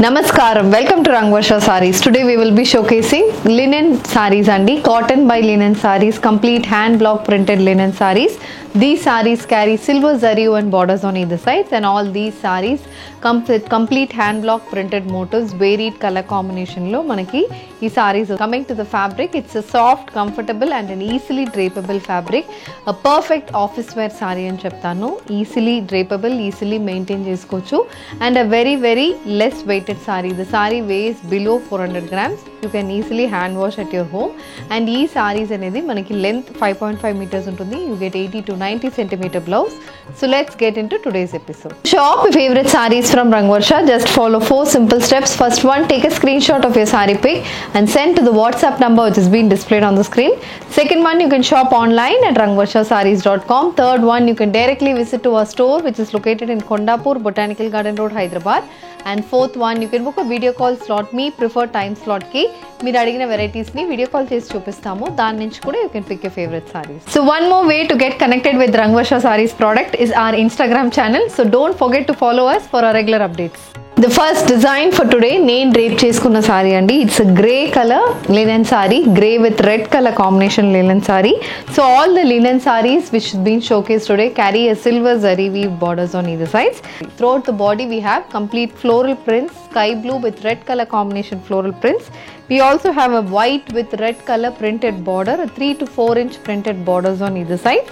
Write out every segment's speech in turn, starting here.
Namaskaram, welcome to Rangvarsha Sarees. Today we will be showcasing linen sarees andi, cotton by linen sarees, complete hand block printed linen sarees. These sarees carry silver zari and borders on either sides, and all these sarees come with complete hand block printed motifs, varied color combination lo manaki ee sarees. Coming to the fabric, it's a soft, comfortable and an easily drapable fabric. A perfect office wear saree ani cheptanu. Easily drapable, easily maintain chesukochu, and a very less weighted saree. The saree weighs below 400 grams. You can easily hand wash at your home, and ee sarees anedi manaki length 5.5 meters untundi. You get 80 to 90 centimeter blouse. So let's get into today's episode. Shop your favorite sarees from Rangvarsha. Just follow 4 simple steps. First one, take a screenshot of your saree pic and send to the WhatsApp number which is being displayed on the screen. Second one, you can shop online at rangvarshasarees.com. Third one, you can directly visit to our store which is located in Kondapur, Botanical Garden Road, Hyderabad. And fourth one, you can book a video call slot. Me prefer time slot ki మీరు అడిగిన varieties ని video call చేసి చూపిస్తాము. దాని నుంచి కూడా you can pick your favorite sarees. So one more way to get connected with Rangvarsha Sarees product is our Instagram channel. So don't forget to follow us for our regular updates. The first design for today, నేను drape చేసుకున్న sorry అండి. It's a grey color linen saree, grey with red color combination linen saree. So all the linen sarees which have been showcased today carry a silver zari weave borders on either sides. Throughout the body we have complete floral prints, sky blue with red color combination floral prints. We also have a white with red color printed border, a 3 to 4 inch printed borders on either side,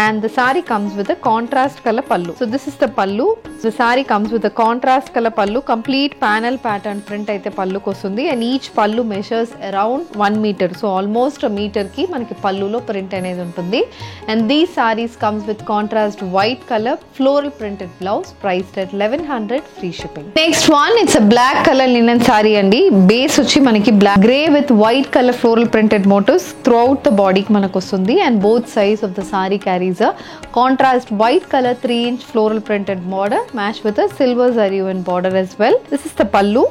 and the saree comes with a contrast color pallu. So this is the pallu. The saree comes with a contrast color pallu, complete panel pattern print aithe pallu kostundi, and each pallu measures around 1 meter. So almost a meter ki manaki pallu lo print anedi untundi, and these sarees comes with contrast white color floral printed blouse, priced at 1100, free shipping. Next one, it's a black color linen saree andi. Base vachi manaki black, grey with white color floral printed motifs throughout the body ki manaku ostundi, and both sides of the saree carries a contrast white color 3 inch floral printed border matched with a silver zari and border as well. This is the pallu.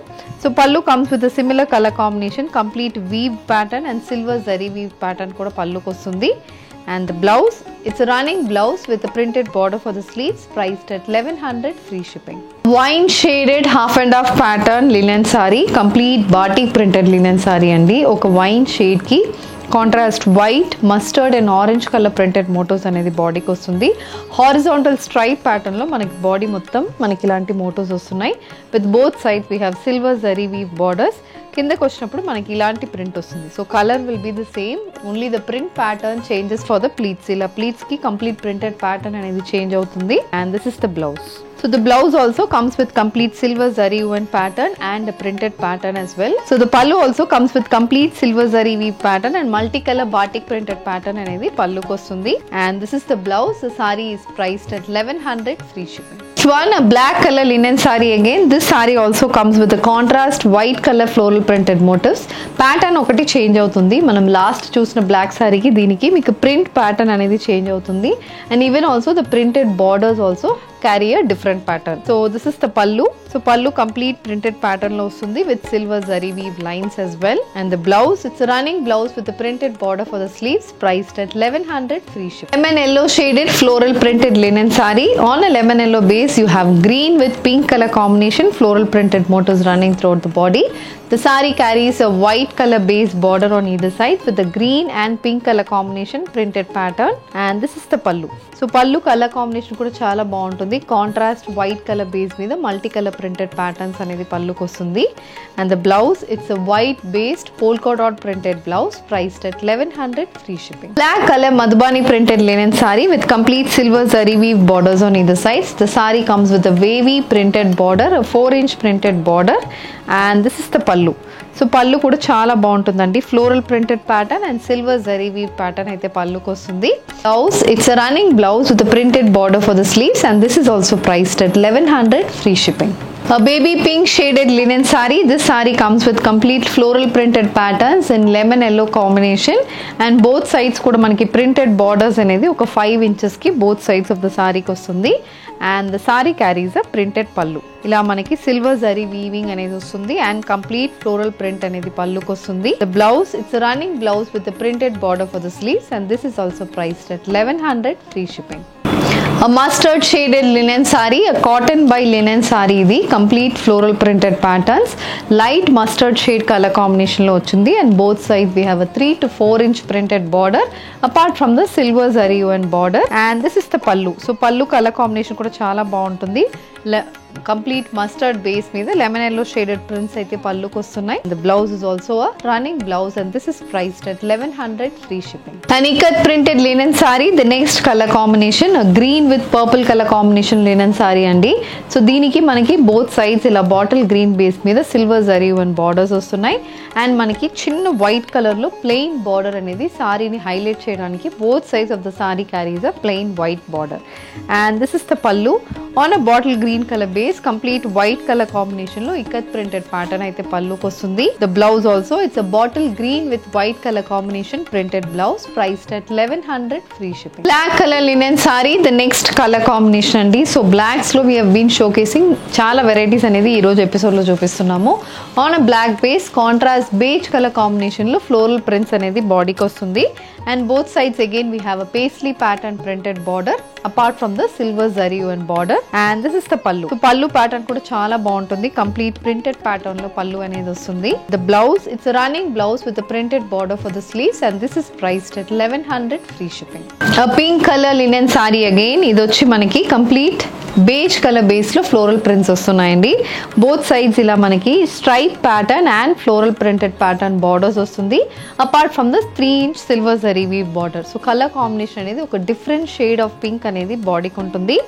So pallu comes with a similar color combination, complete weave pattern and silver zari weave pattern kuda pallu kostundi. And the blouse, it's a running blouse with a printed border for the sleeves, priced at 1100, free shipping. Wine shaded half and half pattern linen saree, complete batik printed linen saree andi. Oka wine shade ki contrast white, mustard and orange colour printed మోటోస్ అనేది బాడీకి వస్తుంది. Horizontal stripe ప్యాటర్న్లో మనకి body మొత్తం మనకి ఇలాంటి motifs వస్తున్నాయి. With both side we have silver zari weave borders. కిందకి వచ్చినప్పుడు మనకి ఇలాంటి ప్రింట్ వస్తుంది. So colour will be the same, only the print pattern changes for the pleats. ఇలా ప్లీట్స్కి కంప్లీట్ ప్రింటెడ్ ప్యాటర్న్ అనేది చేంజ్ అవుతుంది. And this is the blouse. So the blouse also comes with complete silver zari woven pattern and a printed pattern as well. So the pallu also comes with complete silver zari weave pattern and multicolor batik printed pattern anedi pallu kostundi. And this is the blouse. The saree is priced at 1100, free shipping. One, a black color linen saree again. This saree also comes with a contrast white color floral printed motifs. Pattern ఒకటి change అవుతుంది. మనం last చూసిన black సారీకి దీనికి మీకు print pattern అనేది change అవుతుంది. And even also the printed borders also carry a different pattern. So this is the pallu. So pallu complete printed pattern lo ustundi with silver zari weave lines as well. And the blouse, it's a running blouse with a printed border for the sleeves, priced at 1100, free shipping. Lemon yellow shaded floral printed linen saree. On a lemon yellow base you have green with pink color combination floral printed motifs running throughout the body. The saree carries a white color base border on either side with a green and pink color combination printed pattern, and this is the pallu. So pallu color combination kuda chaala baaguntundi. Contrast white color base meeda multi color printed patterns anedi pallu kostundi. And the blouse, it's a white based polka dot printed blouse, priced at 1100, free shipping. Black color madhubani printed linen saree with complete silver zari weave borders on either sides. The saree comes with a wavy printed border, a 4 inch printed border, and this is the pallu. So pallu కూడా చాలా బాగుంటుందండి. Floral printed pattern and silver zari weave pattern అయితే పళ్ళుకి వస్తుంది. Blouse, it's a running blouse with printed border for the sleeves, and this is also priced at 1100, free shipping. A baby pink shaded linen saree. This saree comes with complete floral printed patterns in lemon yellow combination, and both sides kuda manaki printed borders anedi oka 5 inches ki both sides of the saree ki vastundi. And the saree carries a printed pallu. ఇలా మనకి silver zari weaving అనేది వస్తుంది and complete floral print అనేది పళ్ళుకి వస్తుంది. The blouse, it's a running blouse with a printed border for the sleeves, and this is also priced at 1100, free shipping. Mustard shaded linen sari, cotton by linen sari. ఇది complete floral printed patterns, light mustard shade colour combination లో వచ్చింది. And both side we have 3 to 4 inch printed border apart from the silver zari and border. And this is the pallu. So pallu colour combination కూడా చాలా బాగుంటుంది. Complete mustard base మీద lemon yellow shaded prints అయితే పల్లుకి వస్తున్నాయి. The blouse is also a running blouse and this is priced at 1100 free shipping. And ikat printed linen sari, the next colour combination green with purple colour combination linen sorry అండి. So దీనికి మనకి both sides ఇలా bottle green base మీద silver zari and borders వస్తున్నాయి. And మనకి చిన్న white colour లో plain border అనేది సారీని హైలైట్ చేయడానికి both sides of the sorry carries a plain white border. And this is the పల్లు on a bottle green colour base, complete white colour combination లో ikat printed pattern అయితే పల్లుకి వస్తుంది. The blouse also it's a bottle green with white colour combination printed blouse, priced at 1100 free shipping. Black colour linen sari, the next colour combination అండి. So blocks లో we have been showcasing చాలా varieties అనేది ఈ రోజు episode లో చూపిస్తున్నాము. On a black base contrast beige colour combination లో floral prints అనేది బాడీకి వస్తుంది. And both sides again we have a paisley pattern printed border apart from the silver zari and border. And this is the pallu. So pallu pattern కూడా చాలా బాగుంటుంది. Complete printed pattern లో పల్లు అనేది వస్తుంది. The blouse it's running blouse with printed border for the sleeves and this is priced at 1100 free shipping. Pink colour linen sari again, ఇది వచ్చి మనకి complete beige colour base లో ఫ్లోరల్ ప్రింట్స్ వస్తున్నాయండి. Both sides ఇలా మనకి stripe pattern and floral printed pattern borders వస్తుంది apart from the 3 inch silver zari weave border. So colour combination అనేది ఒక డిఫరెంట్ షేడ్ ఆఫ్ పింక్ అనేది బాడీకి ఉంటుంది.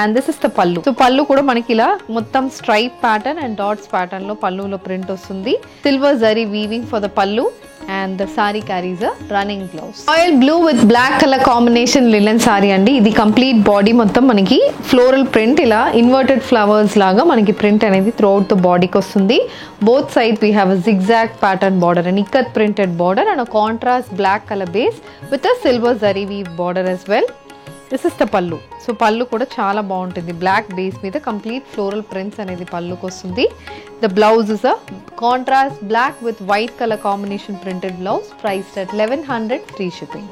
And this is the pallu. So pallu కూడా మనకి ఇలా మొత్తం stripe pattern and dots pattern లో పల్లులో ప్రింట్ వస్తుంది. Silver zari weaving for the పల్లు and the saree carries a running blouse. Royal blue with black color combination linen saree అండి. ఇది కంప్లీట్ బాడీ మొత్తం మనకి ఫ్లోరల్ ప్రింట్ ఇలా ఇన్వర్టెడ్ ఫ్లవర్స్ లాగా మనకి ప్రింట్ అనేది త్రూ అవుట్ ద బాడీకి వస్తుంది. Both side we have a zigzag pattern border, an ikat printed border and a contrast black color base with a silver zari weave border as well. This is the pallu. So pallu కూడా చాలా బాగుంటుంది. Black base మీద complete floral prints అనేది పల్లుకి వస్తుంది. The blouse is a contrast black with white colour combination printed blouse, priced at 1100 free shipping.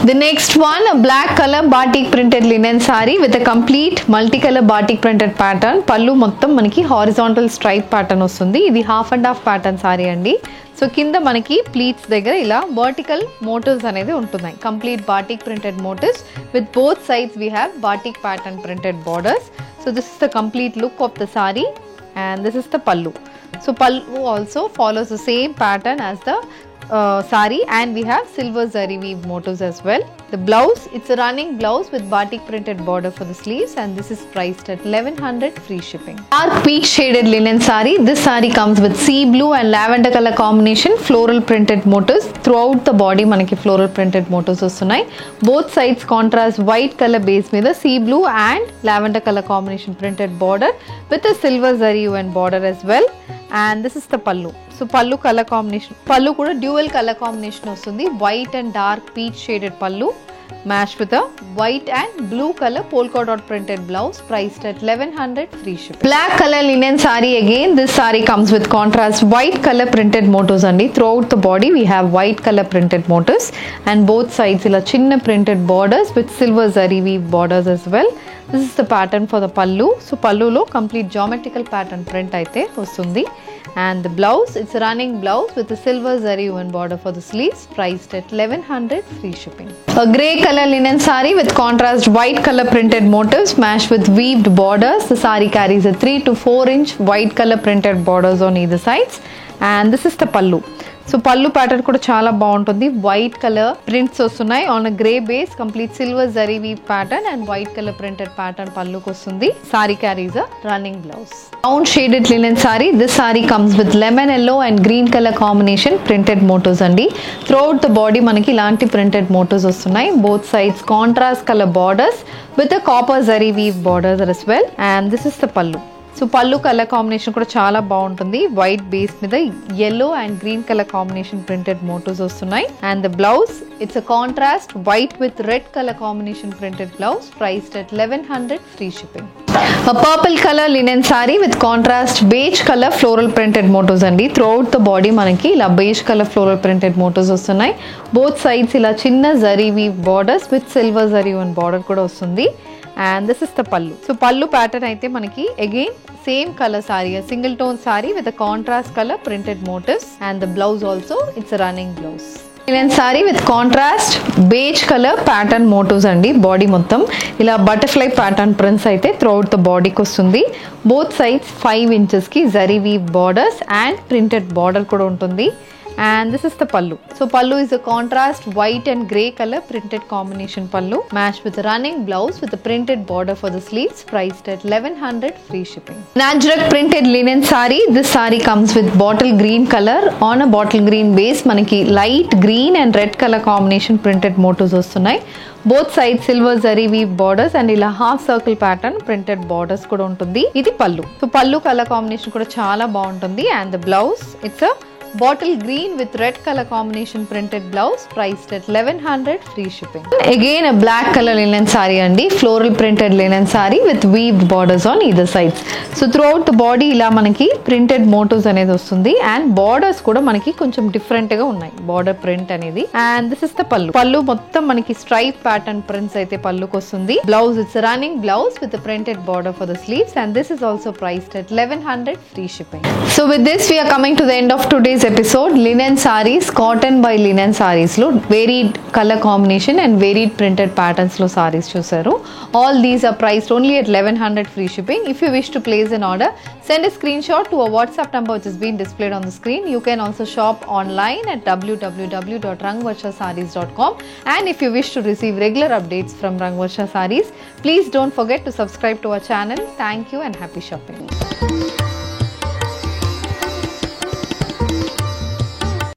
The next one, a black color batik printed linen saree with a complete multicolor batik printed pattern. పల్లు మొత్తం మనకి horizontal stripe pattern వస్తుంది. ఇది half and half pattern sari అండి. So కింద మనకి pleats దగ్గర ఇలా వర్టికల్ మోటివ్స్ అనేది ఉంటున్నాయి. Complete batik printed motifs with both sides we have batik pattern printed borders. So this is the complete look of the sari and this is the pallu. So pallu also follows the same pattern as the saree and we have silver zari weave motifs as well. The blouse, it's a running blouse with batik printed border for the sleeves and this is priced at 1100 free shipping. Dark peach shaded linen saree. This saree comes with sea blue and lavender color combination floral printed motifs. Throughout the body manaki floral printed motifs vastunnayi. Both sides contrast white color base మీద sea blue and lavender color combination printed border with a silver zari and border as well. And this is the pallu. So pallu color combination, pallu kuda dual color combination వస్తుంది. White and dark peach shaded pallu matched with a white and blue color polka dot printed blouse, priced at 1100 free shipping. Black color linen saree again. This saree comes with contrast white color printed motifs andi. Throughout the body we have white color printed motifs and both sides ila chinna printed borders with silver zari weave borders as well. This is the pattern for the pallu. So pallu lo complete geometrical pattern print aithe vastundi. And the blouse, it's a running blouse with a silver zari woven border for the sleeves, priced at 1100 free shipping. A grey color linen saree with contrast white color printed motifs matched with weaved borders. The saree carries a 3 to 4 inch white color printed borders on either sides and this is the pallu. So pallu pattern కూడా చాలా బాగుంటుంది. White colour prints వస్తున్నాయి on a grey base, complete silver zari weave pattern and white colour printed pattern పల్లుకి వస్తుంది. Sari carries a running blouse. Round shaded linen sari. This sari comes with lemon yellow and green colour combination printed motifs అండి. Throughout the body మనకి ఇలాంటి printed motifs వస్తున్నాయి. Both sides contrast colour borders with a copper zari weave borders as well and this is the pallu. So pallu colour combination కూడా చాలా బాగుంటుంది. White base మీద yellow and green colour combination printed motifs వస్తున్నాయి. And the blouse, it's a contrast white with red colour combination printed blouse, priced at 1100 free shipping. A purple color linen saree with contrast beige color floral printed motifs అండి. throughout the body మనకి ఇలా beige color floral printed motifs వస్తున్నాయి. both sides ఇలా చిన్న zari weave borders with silver zari one border కూడా వస్తుంది. and this is the pallu. So pallu pattern aithe manaki again same color saree, a single tone saree with a contrast color printed motifs, and the blouse also, it's a running blouse. Linen saree with contrast beige color pattern motifs andi. Body mottam ila butterfly pattern prints aithe throughout the body ki vastundi. Both sides 5 inches ki zari weave borders and printed border kuda untundi. And this is the pallu. So pallu is a contrast white and grey color printed combination pallu matched with a running blouse with a printed border for the sleeves, priced at 1100 free shipping. Ajrak printed linen saree. This saree comes with bottle green color on a bottle green base. Manaki light green and red color combination printed motifs vastunnai. Both sides silver zari weave borders and ila half circle pattern printed borders kuda untundi. Idi pallu. So pallu color combination kuda chaala baaguntundi, and the blouse, it's a bottle green with red color combination printed blouse, priced at 1100 free shipping. Again a black color linen saree andi, floral printed linen saree with weaved borders on either sides. So throughout the body ila manaki printed motifs anedi vastundi, and borders kuda manaki koncham different ga unnai, border print anedi. And this is the pallu. Pallu mottam manaki stripe pattern prints aithe pallu ku vastundi. Blouse, it's a running blouse with a printed border for the sleeves, and this is also priced at 1100 free shipping. So with this we are coming to the end of today's episode. Linen sarees, cotton by linen sarees lo varied color combination and varied printed patterns lo sarees chusaru. All these are priced only at 1100 free shipping. If you wish to place an order, send a screenshot to a WhatsApp number which is being displayed on the screen. You can also shop online at www.rangvarshasarees.com, and if you wish to receive regular updates from Rangvarsha Sarees, please don't forget to subscribe to our channel. Thank you and happy shopping.